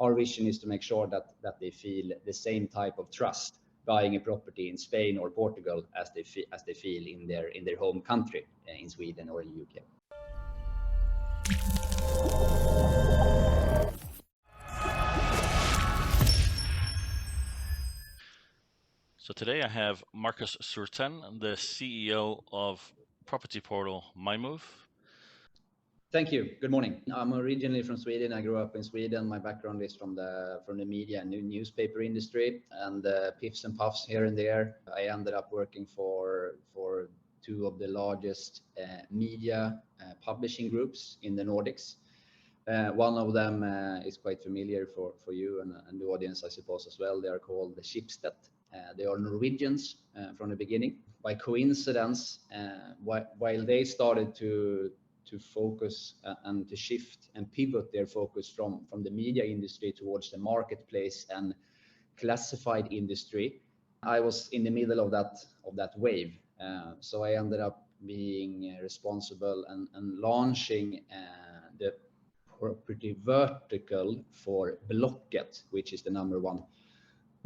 our vision is to make sure that they feel the same type of trust buying a property in Spain or Portugal as they feel in their home country, in Sweden or in UK. So today I have Marcus Surten, the CEO of property portal MyMove. Thank you. Good morning. I'm originally from Sweden. I grew up in Sweden. My background is from the media and newspaper industry, and piffs and puffs here and there. I ended up working for two of the largest media publishing groups in the Nordics. One of them is quite familiar for you and the audience, I suppose, as well. They are called the Schibsted. They are Norwegians from the beginning. By coincidence, while they started to focus and to shift and pivot their focus from the media industry towards the marketplace and classified industry, I was in the middle of that wave. So I ended up being responsible and launching the property vertical for Blocket, which is the #1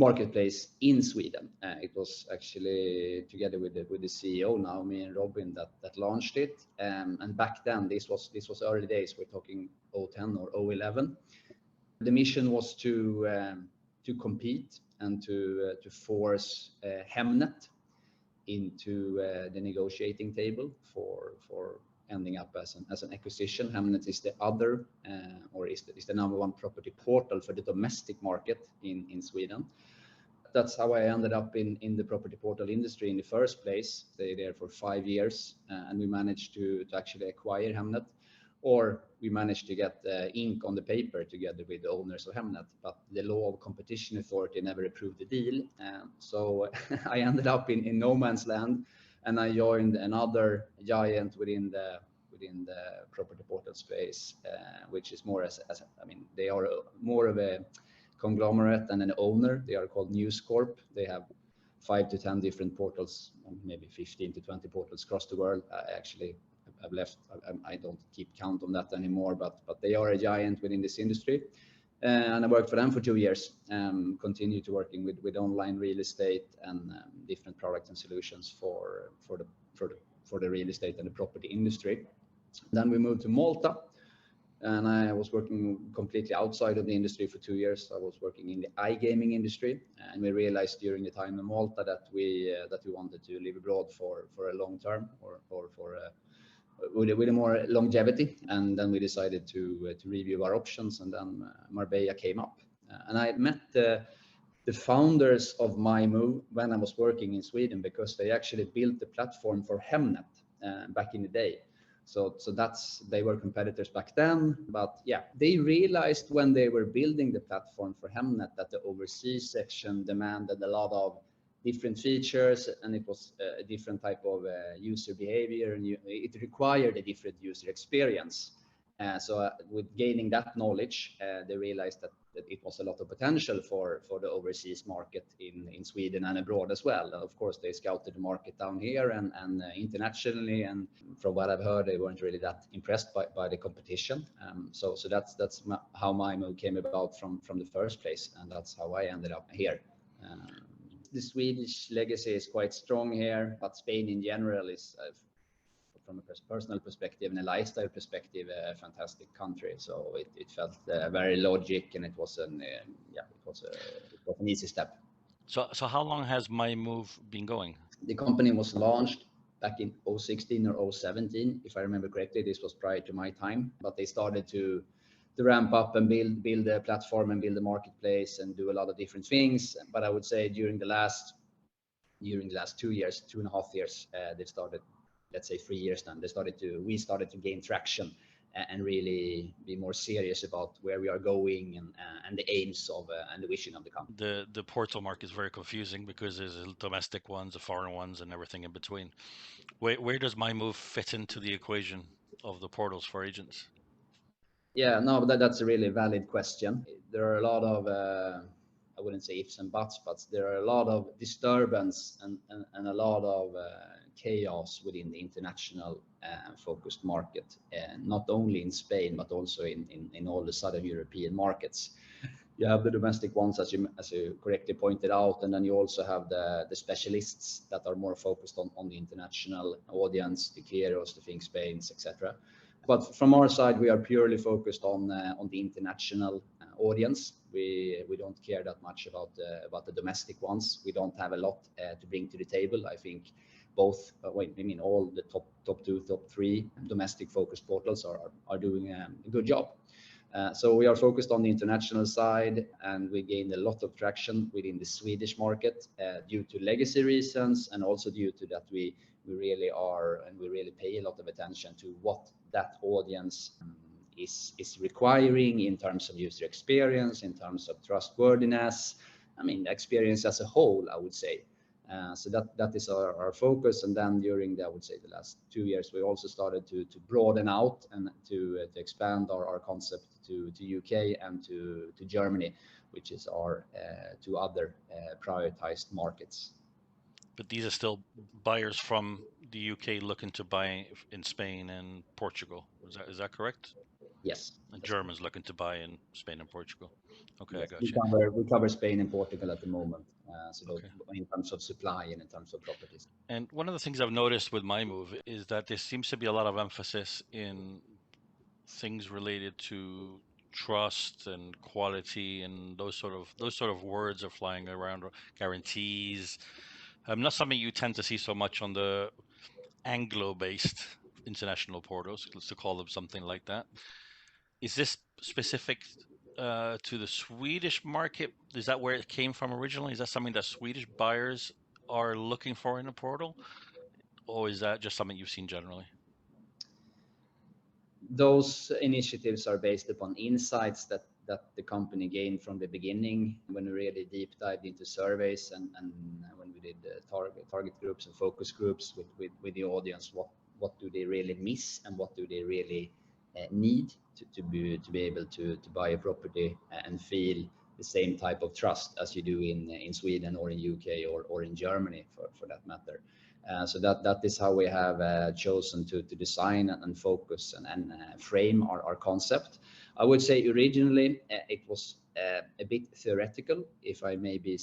marketplace in Sweden. It was actually together with the CEO now, me and Robin, that launched it. And back then, this was early days. We're talking 2010 or 2011. The mission was to compete and to force Hemnet into the negotiating table for ending up as an acquisition. Hemnet is the other or is the #1 property portal for the domestic market in Sweden. That's how I ended up in the property portal industry in the first place. Stayed there for 5 years, and we managed to actually acquire Hemnet, or we managed to get ink on the paper together with the owners of Hemnet, but the Law of Competition Authority never approved the deal. So I ended up in no man's land, and I joined another giant within the property portal space, which is more they are more of a conglomerate and an owner. They are called News Corp. They have 5 to 10 different portals, maybe 15 to 20 portals across the world. I've left. I don't keep count on that anymore, but they are a giant within this industry. And I worked for them for 2 years. Continued to working with online real estate and different products and solutions for the real estate and the property industry. Then we moved to Malta, and I was working completely outside of the industry for 2 years. I was working in the iGaming industry, and we realized during the time in Malta that we wanted to live abroad for a long term or with a more longevity. And then we decided to review our options, and then Marbella came up. And I met the founders of MyMove when I was working in Sweden, because they actually built the platform for Hemnet back in the day. So they were competitors back then, but yeah, they realized when they were building the platform for Hemnet that the overseas section demanded a lot of different features, and it was a different type of user behavior, and it required a different user experience. So with gaining that knowledge, they realized that it was a lot of potential for the overseas market in Sweden and abroad as well. And of course, they scouted the market down here and internationally. And from what I've heard, they weren't really that impressed by the competition. So that's how MyMove came about from the first place, and that's how I ended up here. The Swedish legacy is quite strong here, but Spain in general is, from a personal perspective and a lifestyle perspective, a fantastic country. So it felt very logic, and it was an easy step. So how long has MyMove been going? The company was launched back in 2016 or 2017, if I remember correctly. This was prior to my time, but they started to ramp up and build a platform and build a marketplace and do a lot of different things. But I would say during the last 2 years, 2.5 years, they started, let's say 3 years then, we started to gain traction and really be more serious about where we are going and the aims of and the vision of the company. The portal market is very confusing because there's domestic ones, the foreign ones, and everything in between. Where does MyMove fit into the equation of the portals for agents? Yeah, no, that's a really valid question. There are a lot of I wouldn't say ifs and buts, but there are a lot of disturbance and a lot of chaos within the international focused market, not only in Spain, but also in all the Southern European markets. You have the domestic ones, as you correctly pointed out, and then you also have the specialists that are more focused on the international audience, the Keurig, the ThinkSpain, etc. But from our side, we are purely focused on the international audience. We don't care that much about the domestic ones. We don't have a lot to bring to the table. I think both, all the top two, top three domestic focused portals are doing a good job. So we are focused on the international side, and we gained a lot of traction within the Swedish market due to legacy reasons, and also due to that we really are, and we really pay a lot of attention to what that audience is requiring in terms of user experience, in terms of trustworthiness. Experience as a whole, I would say. So that is our focus. And then during the last 2 years, we also started to broaden out and to expand our concept to UK and to Germany, which is our two other prioritized markets. But these are still buyers from the UK looking to buy in Spain and Portugal. Is that correct? Yes. And Germans looking to buy in Spain and Portugal. Okay, yes, I got you. We cover Spain and Portugal at the moment. Okay. In terms of supply and in terms of properties. And one of the things I've noticed with my move is that there seems to be a lot of emphasis in things related to trust and quality, and those sort of words are flying around, guarantees. Not something you tend to see so much on the Anglo-based international portals, let's call them something like that. Is this specific to the Swedish market? Is that where it came from originally? Is that something that Swedish buyers are looking for in a portal? Or is that just something you've seen generally? Those initiatives are based upon insights that the company gained from the beginning, when we really deep dived into surveys and when we did target groups and focus groups with the audience. What do they really miss, and what do they really need to be able to buy a property and feel the same type of trust as you do in Sweden or in UK or in Germany for that matter. So that is how we have chosen to design and focus and frame our concept. I would say originally it was a bit theoretical, if I may be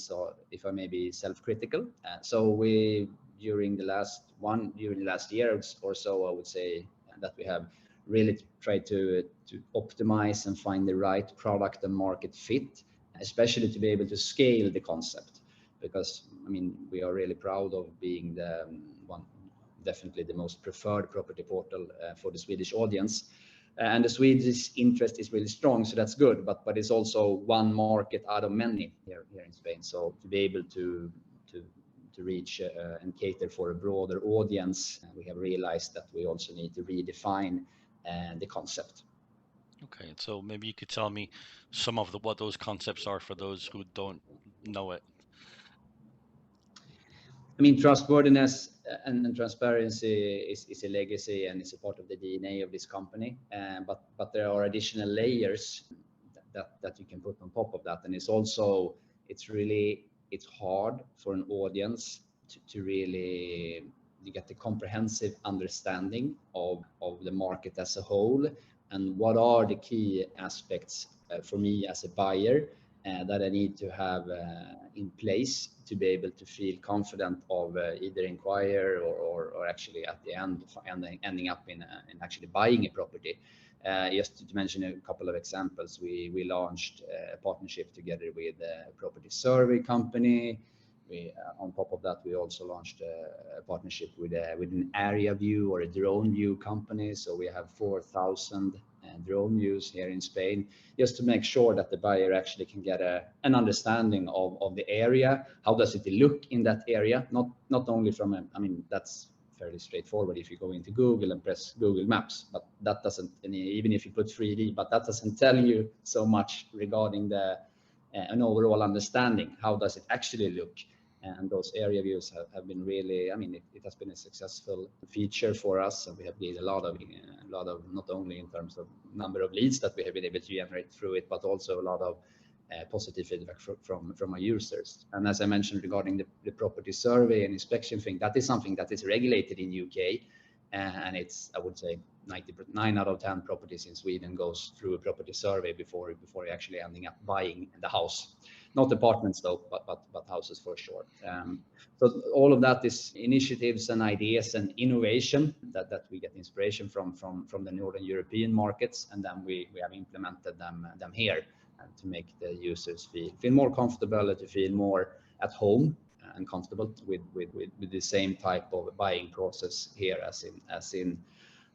self-critical. So we during the last year or so, I would say that we have really tried to optimize and find the right product and market fit, especially to be able to scale the concept. Because we are really proud of being the definitely the most preferred property portal for the Swedish audience, and the Swedish interest is really strong, so that's good. But it's also one market out of many here in Spain. So to be able to reach and cater for a broader audience, we have realized that we also need to redefine the concept. Okay, so maybe you could tell me some of what those concepts are for those who don't know it. Trustworthiness and transparency is a legacy, and it's a part of the DNA of this company. But there are additional layers that you can put on top of that, and it's hard for an audience to really get the comprehensive understanding of the market as a whole, and what are the key aspects for me as a buyer that I need to have in place to be able to feel confident of either inquire or actually at the end ending up in actually buying a property. Just to mention a couple of examples, we launched a partnership together with a property survey company. On top of that, we also launched a partnership with an area view or a drone view company. So we have 4,000 drone views here in Spain, just to make sure that the buyer actually can get an understanding of the area. How does it look in that area? Not only from that's fairly straightforward if you go into Google and press Google Maps, but that doesn't, even if you put 3D, but that doesn't tell you so much regarding an overall understanding. How does it actually look? And those area views have been really, it has been a successful feature for us, and we have gained a lot of not only in terms of number of leads that we have been able to generate through it, but also a lot of positive feedback from our users. And as I mentioned regarding the property survey and inspection thing, that is something that is regulated in UK, and it's, I would say, 9 out of 10 properties in Sweden goes through a property survey before you're actually ending up buying the house. Not apartments though, but houses for sure. So all of that is initiatives and ideas and innovation that we get inspiration from the Northern European markets, and then we have implemented them here to make the users feel more comfortable, to feel more at home and comfortable with the same type of buying process here as in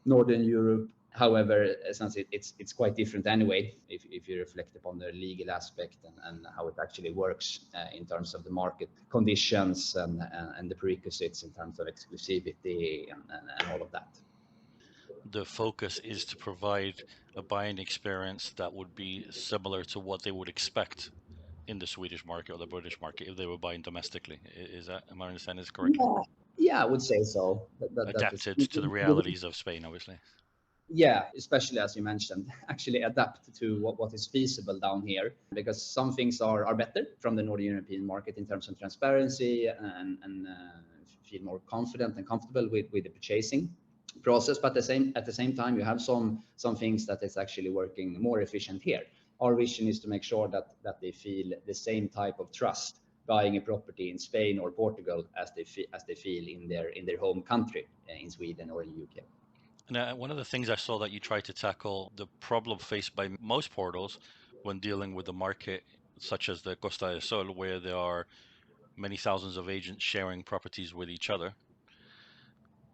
Northern Europe. However, essentially, it's quite different anyway if you reflect upon the legal aspect and how it actually works in terms of the market conditions and the prerequisites in terms of exclusivity and all of that. The focus is to provide a buying experience that would be similar to what they would expect in the Swedish market or the British market if they were buying domestically. Is that, am I understanding this correctly? Yeah, I would say so. Adapted to the realities of Spain, obviously. Yeah, especially as you mentioned, actually adapt to what is feasible down here, because some things are better from the Northern European market in terms of transparency and feel more confident and comfortable with the purchasing process. But at the same time, you have some things that is actually working more efficient here. Our vision is to make sure that they feel the same type of trust buying a property in Spain or Portugal as they feel in their home country, in Sweden or in the UK. And one of the things I saw that you tried to tackle, the problem faced by most portals when dealing with the market, such as the Costa del Sol, where there are many thousands of agents sharing properties with each other,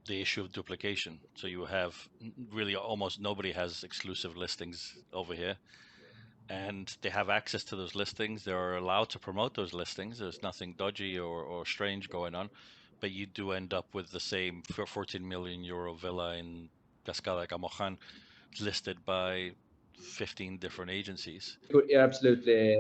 the issue of duplication. So you have really almost nobody has exclusive listings over here, and they have access to those listings. They're allowed to promote those listings. There's nothing dodgy or strange going on, but you do end up with the same 14 million euro villa in Cascada Camojan listed by 15 different agencies. You're absolutely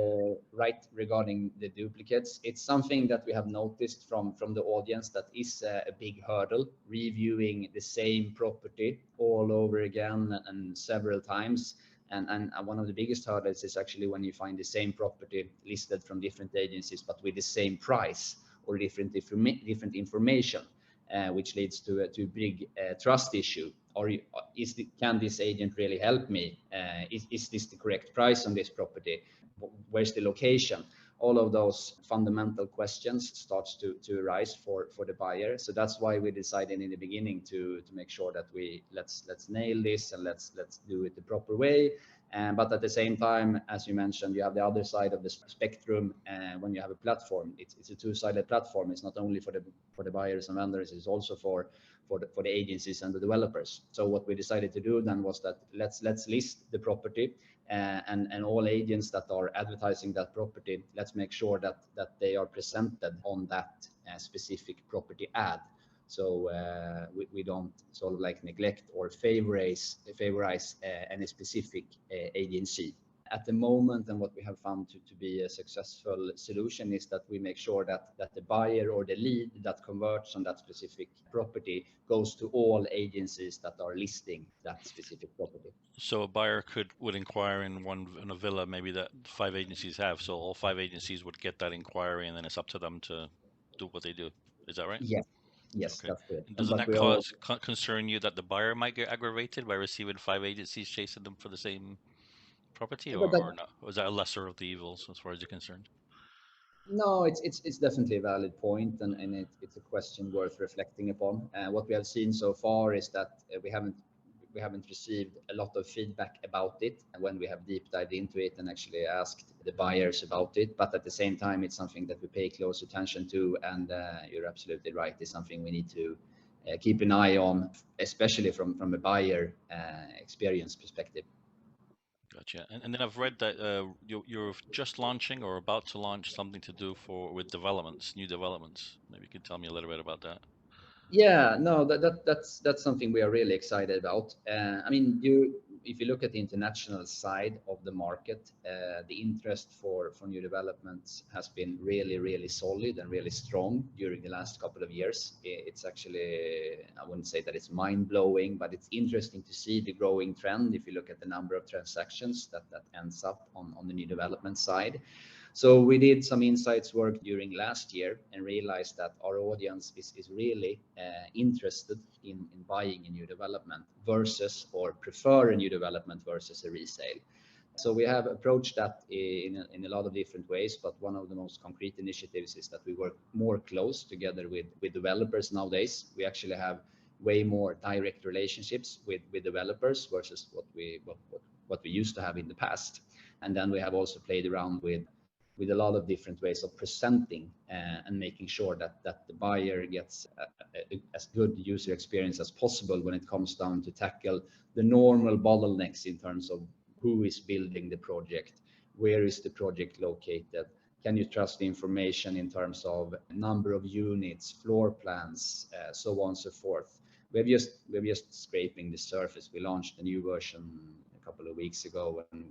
right regarding the duplicates. It's something that we have noticed from the audience that is a big hurdle, reviewing the same property all over again and several times. And one of the biggest hurdles is actually when you find the same property listed from different agencies, but with the same price or different information, which leads to a big trust issue. Or can this agent really help me? Is this the correct price on this property? Where's the location? All of those fundamental questions starts to arise for the buyer. So that's why we decided in the beginning to make sure that let's nail this and let's do it the proper way. But at the same time, as you mentioned, you have the other side of the spectrum. When you have a platform, it's a two-sided platform. It's not only for the buyers and vendors, it's also for the agencies and the developers. So what we decided to do then was that let's list the property, and all agents that are advertising that property, let's make sure that they are presented on that specific property ad. So we don't sort of like neglect or favorize any specific agency. At the moment, and what we have found to be a successful solution is that we make sure that the buyer or the lead that converts on that specific property goes to all agencies that are listing that specific property. So a buyer would inquire in a villa maybe that 5 agencies have. So all 5 agencies would get that inquiry, and then it's up to them to do what they do. Is that right? Yes, okay. That's good. And doesn't that concern you that the buyer might get aggravated by receiving 5 agencies chasing them for the same property, or not? Or is that a lesser of the evils as far as you're concerned? No, it's definitely a valid point, and it's a question worth reflecting upon. What we have seen so far is that we haven't received a lot of feedback about it when we have deep dived into it and actually asked the buyers about it. But at the same time, it's something that we pay close attention to, and you're absolutely right. It's something we need to keep an eye on, especially from a buyer experience perspective. Gotcha. And then I've read that you're just launching or about to launch something to do with developments, new developments. Maybe you could tell me a little bit about that. Yeah, no, that's something we are really excited about. I mean, if you look at the international side of the market, the interest for new developments has been really solid and really strong during the last couple of years. It's actually, I wouldn't say that it's mind blowing, but it's interesting to see the growing trend. If you look at the number of transactions that ends up on the new development side. So we did some insights work during last year and realized that our audience is really interested in buying a new development versus, or prefer a new development versus a resale. So we have approached that in a lot of different ways, but one of the most concrete initiatives is that we work more close together with developers nowadays. We actually have way more direct relationships with developers versus what we used to have in the past. And then we have also played around with a lot of different ways of presenting and making sure that the buyer gets as good user experience as possible when it comes down to tackle the normal bottlenecks in terms of who is building the project, where is the project located, can you trust the information in terms of number of units, floor plans, so on and so forth. We're just scraping the surface. We launched a new version a couple of weeks ago, and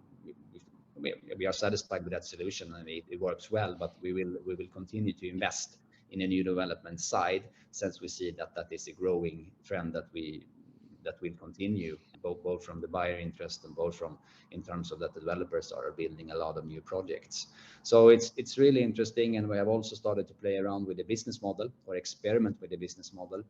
we are satisfied with that solution, and it works well. But we will continue to invest in a new development side, since we see that is a growing trend that will continue, both from the buyer interest and both from in terms of that the developers are building a lot of new projects. So it's really interesting, and we have also started to play around with the business model or experiment with the business model.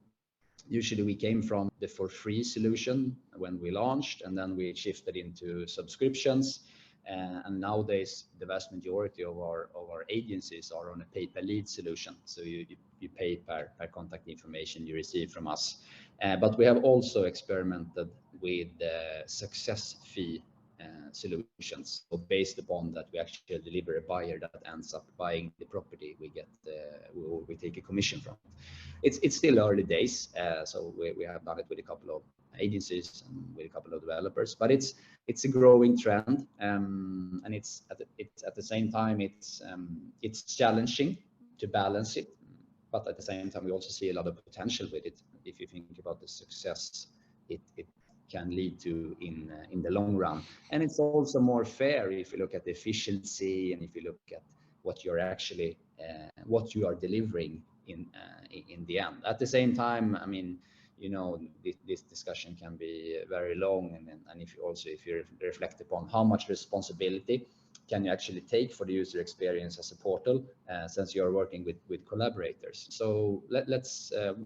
Usually we came from the for free solution when we launched, and then we shifted into subscriptions. And nowadays, the vast majority of our agencies are on a pay per lead solution. So you pay per contact information you receive from us. But we have also experimented with success fee solutions. So based upon that, we actually deliver a buyer that ends up buying the property, we take a commission from. It's still early days, so we have done it with a couple of agencies and with a couple of developers, but it's a growing trend, and it's at the same time it's challenging to balance it, but at the same time we also see a lot of potential with it. If you think about the success it can lead to in the long run, and it's also more fair if you look at the efficiency and if you look at what you're actually what you are delivering in the end. At the same time, I mean, you know, this discussion can be very long, and if you reflect upon how much responsibility can you actually take for the user experience as a portal, since you are working with collaborators. So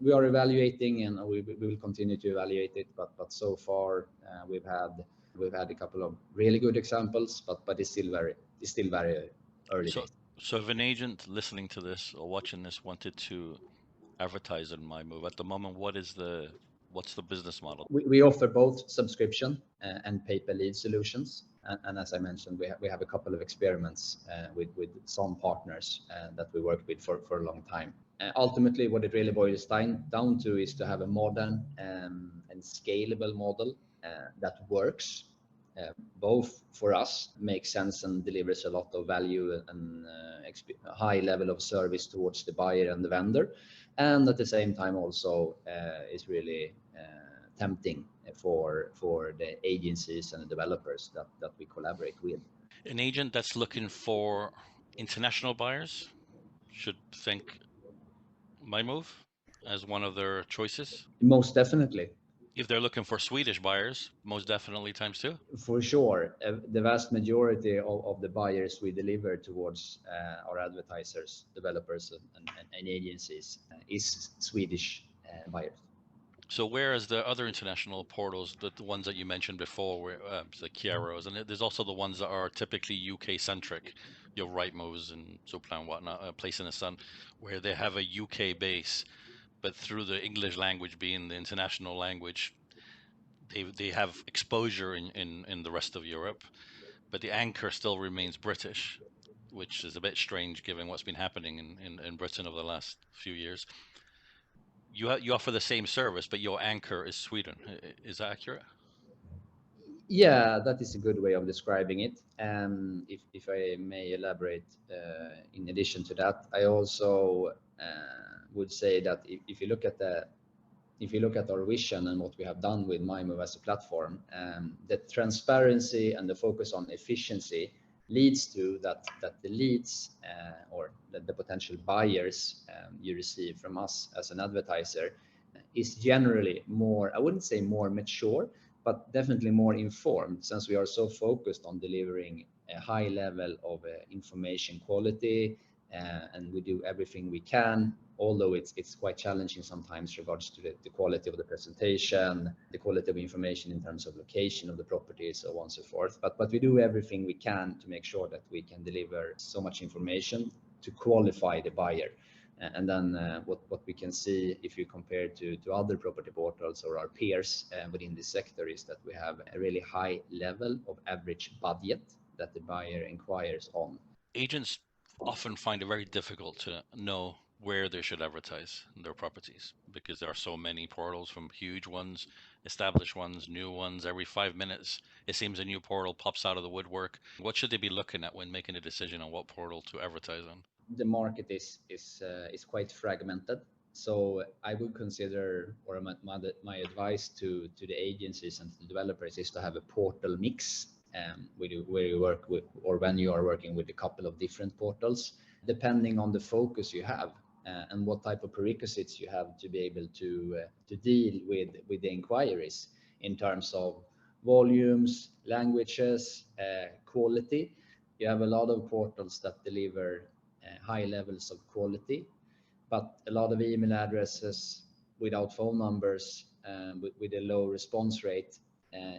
we are evaluating, and we will continue to evaluate it, but so far we've had a couple of really good examples, but it's still very early days. So if an agent listening to this or watching this wanted to advertise on MyMove at the moment, what's the business model? We offer both subscription and pay per lead solutions, and as I mentioned, we have a couple of experiments with some partners that we worked with for a long time. Ultimately, what it really boils down to is to have a modern and scalable model that works both for us, makes sense, and delivers a lot of value and a high level of service towards the buyer and the vendor, and at the same time also is really tempting for the agencies and the developers that we collaborate with. An agent that's looking for international buyers should think MyMove as one of their choices. Most definitely. If they're looking for Swedish buyers, most definitely times two. For sure, the vast majority of the buyers we deliver towards our advertisers, developers, and agencies is Swedish buyers. So whereas the other international portals, the ones that you mentioned before, where the Kieros, and there's also the ones that are typically UK centric, your Rightmoves and Zoopla and whatnot, Place in the Sun, where they have a UK base, but through the English language being the international language, they have exposure in the rest of Europe, but the anchor still remains British, which is a bit strange given what's been happening in Britain over the last few years. You offer the same service, but your anchor is Sweden. Is that accurate? Yeah, that is a good way of describing it. If I may elaborate, in addition to that, I also would say that if you look at our vision and what we have done with MyMove as a platform, the transparency and the focus on efficiency leads to that the leads or the potential buyers you receive from us as an advertiser is generally more, I wouldn't say more mature, but definitely more informed, since we are so focused on delivering a high level of information quality, and we do everything we can, although it's quite challenging sometimes regards to the quality of the presentation, the quality of information in terms of location of the property, so on and so forth. But we do everything we can to make sure that we can deliver so much information to qualify the buyer. And then what we can see if you compare to other property portals or our peers within this sector is that we have a really high level of average budget that the buyer inquires on. Agents often find it very difficult to know where they should advertise their properties because there are so many portals, from huge ones, established ones, new ones. Every 5 minutes, it seems a new portal pops out of the woodwork. What should they be looking at when making a decision on what portal to advertise on? The market is quite fragmented. So I would consider, or my advice to the agencies and to the developers is to have a portal mix where you work with, or when you are working with a couple of different portals, depending on the focus you have and what type of prerequisites you have to be able to deal with the inquiries in terms of volumes, languages, quality. You have a lot of portals that deliver high levels of quality, but a lot of email addresses without phone numbers, with a low response rate,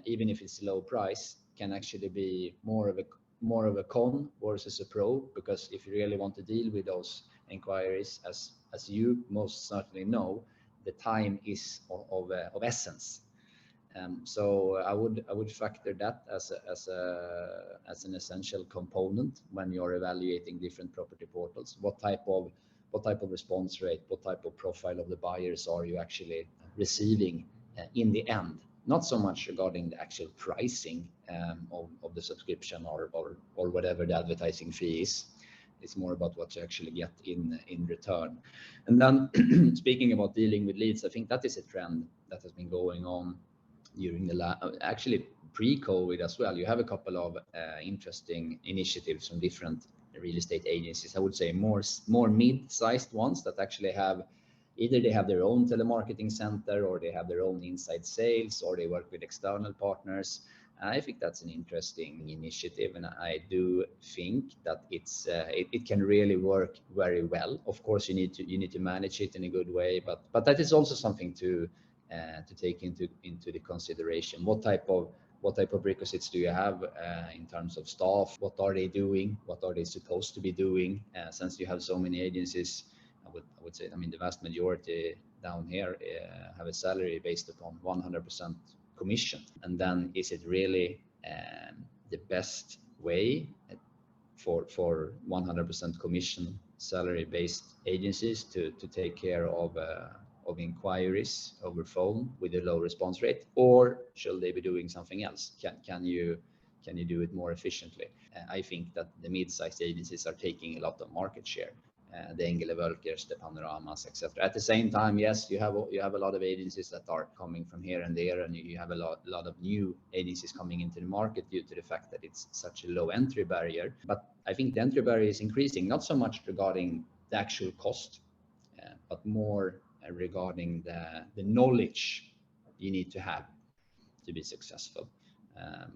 even if it's low price, can actually be more of a con versus a pro, because if you really want to deal with those inquiries, as you most certainly know, the time is of essence. So I would factor that as an essential component when you're evaluating different property portals. What type of response rate, what type of profile of the buyers are you actually receiving in the end? Not so much regarding the actual pricing of the subscription or whatever the advertising fee is. It's more about what you actually get in return. And then speaking about dealing with leads, I think that is a trend that has been going on during actually pre-COVID as well. You have a couple of interesting initiatives from different real estate agencies. I would say more mid-sized ones that actually have either they have their own telemarketing center, or they have their own inside sales, or they work with external partners. I think that's an interesting initiative, and I do think that it can really work very well. Of course, you need to manage it in a good way, but that is also something to take into the consideration. What type of requisites do you have in terms of staff? What are they doing? What are they supposed to be doing? Since you have so many agencies, I would say, I mean, the vast majority down here have a salary based upon 100% commission. And then is it really the best way for 100% commission salary based agencies to take care of inquiries over phone with a low response rate, or should they be doing something else? Can you do it more efficiently? I think that the mid-sized agencies are taking a lot of market share, the Engele Wölkers, the Panoramas, etc. At the same time, yes, you have a lot of agencies that are coming from here and there, and you have a lot of new agencies coming into the market due to the fact that it's such a low entry barrier. But I think the entry barrier is increasing, not so much regarding the actual cost, but more regarding the knowledge you need to have to be successful.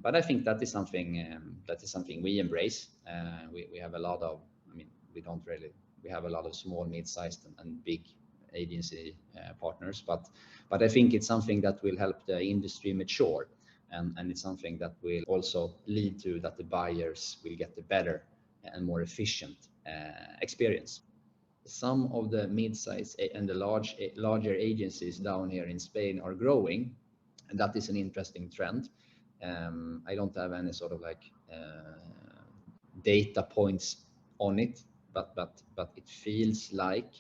But I think that is something we embrace. We have a lot of, I mean, we have a lot of small, mid-sized and big agency partners, but I think it's something that will help the industry mature, and it's something that will also lead to that the buyers will get a better and more efficient experience. Some of the mid-size and the larger agencies down here in Spain are growing, and that is an interesting trend. I don't have any sort of data points on it, but it feels like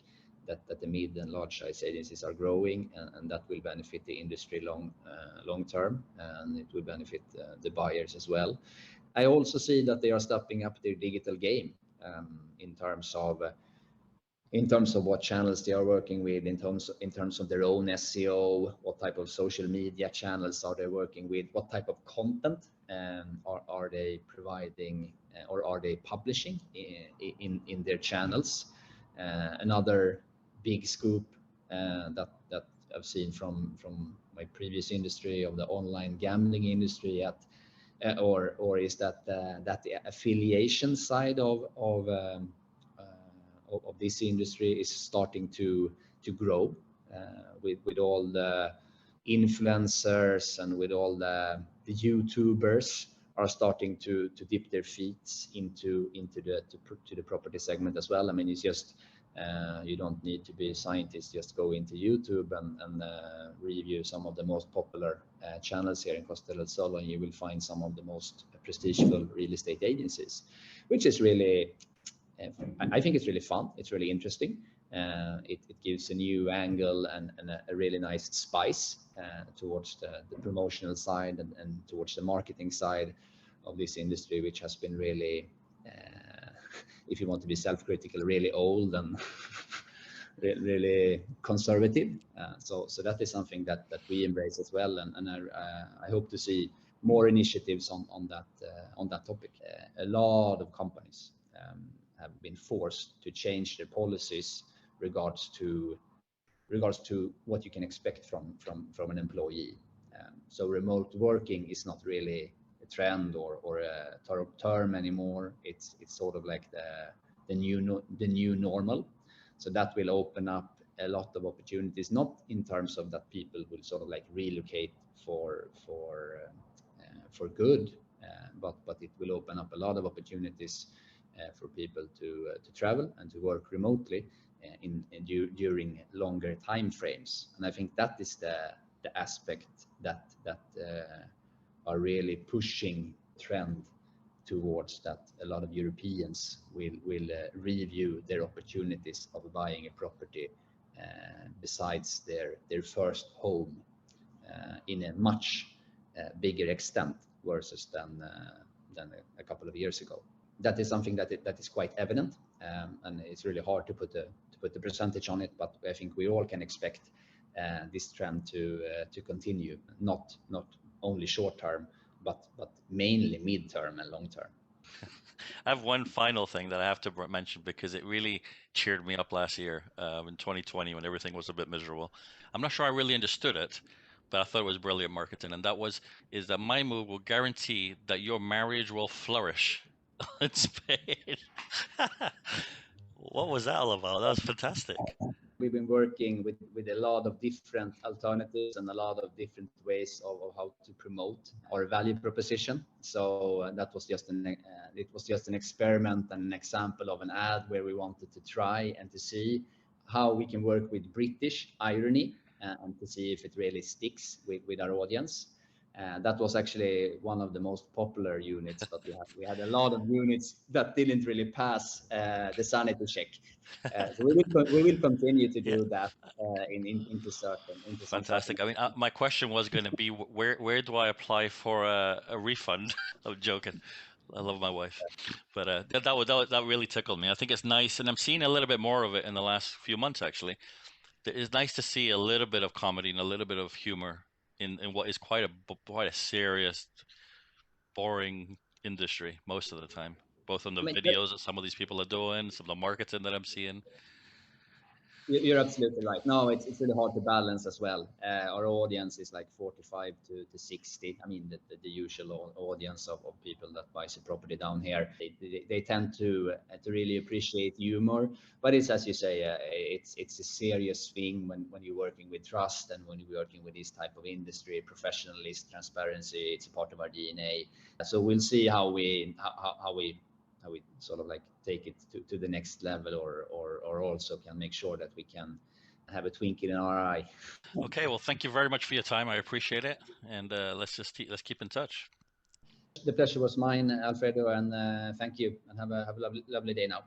that the mid and large size agencies are growing, and that will benefit the industry long term, and it will benefit the buyers as well. I also see that they are stepping up their digital game in terms of what channels they are working with, in terms of their own SEO, what type of social media channels are they working with, what type of content are they providing or are they publishing in their channels. Another big scoop that I've seen from my previous industry of the online gambling industry or is that the affiliation side of this industry is starting to grow with all the influencers and with all the YouTubers are starting to dip their feet into the property segment as well. I mean, it's just you don't need to be a scientist, just go into YouTube and review some of the most popular channels here in Costa del Sol, and you will find some of the most prestigious real estate agencies, which is really, I think it's really fun. It's really interesting. It gives a new angle and a really nice spice towards the promotional side and towards the marketing side of this industry, which has been really, if you want to be self-critical, really old and really conservative. So that is something that we embrace as well, and I hope to see more initiatives on that topic. A lot of companies have been forced to change their policies regards to what you can expect from an employee. So remote working is not really a trend or a term anymore. It's sort of like the new normal. So that will open up a lot of opportunities, not in terms of that people will sort of like relocate for good, but it will open up a lot of opportunities for people to travel and to work remotely during longer time frames. And I think that is the aspect that are really pushing trend towards that a lot of Europeans will review their opportunities of buying a property besides their first home in a much bigger extent versus than a couple of years ago. That is something that is quite evident, and it's really hard to put the percentage on it, but I think we all can expect this trend to continue, not only short term, but mainly mid-term and long term. I have one final thing that I have to mention because it really cheered me up last year in 2020 when everything was a bit miserable. I'm not sure I really understood it, but I thought it was brilliant marketing, and that is that MyMove will guarantee that your marriage will flourish in Spain. What was that all about? That was fantastic. We've been working with a lot of different alternatives and a lot of different ways of how to promote our value proposition. So that was just an experiment and an example of an ad where we wanted to try and to see how we can work with British irony and to see if it really sticks with our audience. That was actually one of the most popular units that we had. We had a lot of units that didn't really pass the sanity check. So we will continue to do that into Fantastic. I mean, my question was going to be where do I apply for a refund? I'm joking. I love my wife, but that really tickled me. I think it's nice, and I'm seeing a little bit more of it in the last few months. Actually, it's nice to see a little bit of comedy and a little bit of humor in what is quite a serious, boring industry most of the time. Both on the videos that some of these people are doing, some of the marketing that I'm seeing. You're absolutely right. No, it's really hard to balance as well. Our audience is like 45 to 60. I mean, the usual audience of people that buys a property down here. They tend to really appreciate humor, but it's, as you say, it's a serious thing when you're working with trust and when you're working with this type of industry, professionalism, transparency. It's a part of our DNA. So we'll see how we sort of like take it to the next level, or also can make sure that we can have a twinkle in our eye. Okay, well, thank you very much for your time. I appreciate it, and let's keep in touch. The pleasure was mine, Alfredo, and thank you, and have a lovely day now.